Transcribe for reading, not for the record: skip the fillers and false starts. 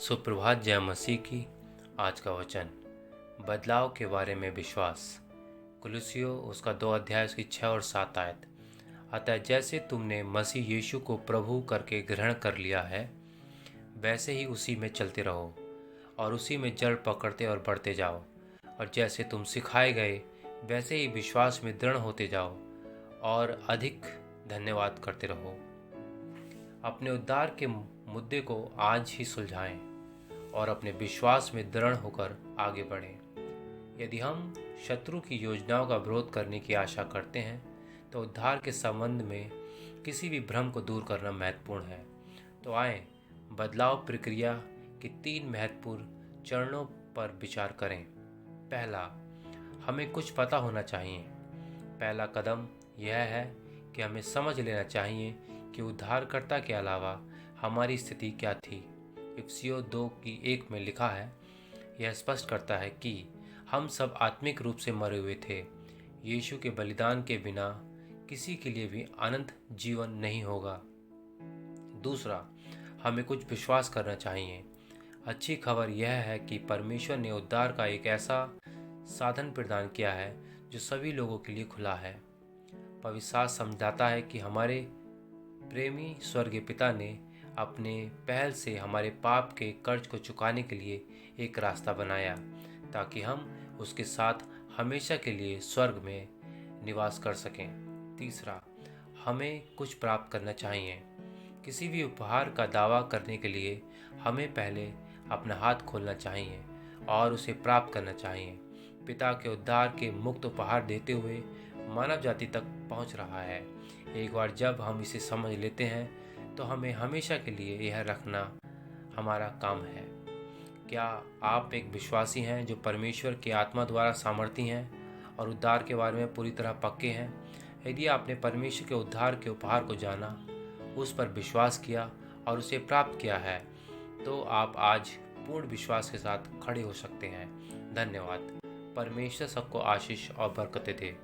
सुप्रभात। जय मसीह की। आज का वचन बदलाव के बारे में विश्वास। कुलुस्सियों उसका 2 अध्याय उसकी 6 और 7 आयत। अतः जैसे तुमने मसीह यीशु को प्रभु करके ग्रहण कर लिया है, वैसे ही उसी में चलते रहो और उसी में जड़ पकड़ते और बढ़ते जाओ। और जैसे तुम सिखाए गए, वैसे ही विश्वास में दृढ़ होते जाओ और अधिक धन्यवाद करते रहो। अपने उद्धार के मुद्दे को आज ही सुलझाएं और अपने विश्वास में दृढ़ होकर आगे बढ़ें। यदि हम शत्रु की योजनाओं का विरोध करने की आशा करते हैं, तो उद्धार के संबंध में किसी भी भ्रम को दूर करना महत्वपूर्ण है। तो आए बदलाव प्रक्रिया के 3 महत्वपूर्ण चरणों पर विचार करें। पहला, हमें कुछ पता होना चाहिए। पहला कदम यह है कि हमें समझ लेना चाहिए कि उद्धारकर्ता के अलावा हमारी स्थिति क्या थी। इफिसियों 2:1 में लिखा है, यह स्पष्ट करता है कि हम सब आत्मिक रूप से मरे हुए थे। यीशु के बलिदान के बिना किसी के लिए भी अनंत जीवन नहीं होगा। दूसरा, हमें कुछ विश्वास करना चाहिए। अच्छी खबर यह है कि परमेश्वर ने उद्धार का एक ऐसा साधन प्रदान किया है जो सभी लोगों के लिए खुला है। पवित्र शास्त्र समझाता है कि हमारे प्रेमी स्वर्गीय पिता ने अपने पहल से हमारे पाप के कर्ज को चुकाने के लिए एक रास्ता बनाया, ताकि हम उसके साथ हमेशा के लिए स्वर्ग में निवास कर सकें। तीसरा, हमें कुछ प्राप्त करना चाहिए। किसी भी उपहार का दावा करने के लिए हमें पहले अपना हाथ खोलना चाहिए और उसे प्राप्त करना चाहिए। पिता के उद्धार के मुक्त उपहार देते हुए मानव जाति तक पहुंच रहा है। एक बार जब हम इसे समझ लेते हैं, तो हमें हमेशा के लिए यह रखना हमारा काम है। क्या आप एक विश्वासी हैं जो परमेश्वर की आत्मा द्वारा सामर्थी हैं और उद्धार के बारे में पूरी तरह पक्के हैं? यदि आपने परमेश्वर के उद्धार के उपहार को जाना, उस पर विश्वास किया और उसे प्राप्त किया है, तो आप आज पूर्ण विश्वास के साथ खड़े हो सकते हैं। धन्यवाद। परमेश्वर सबको आशीष और बरकतें दे।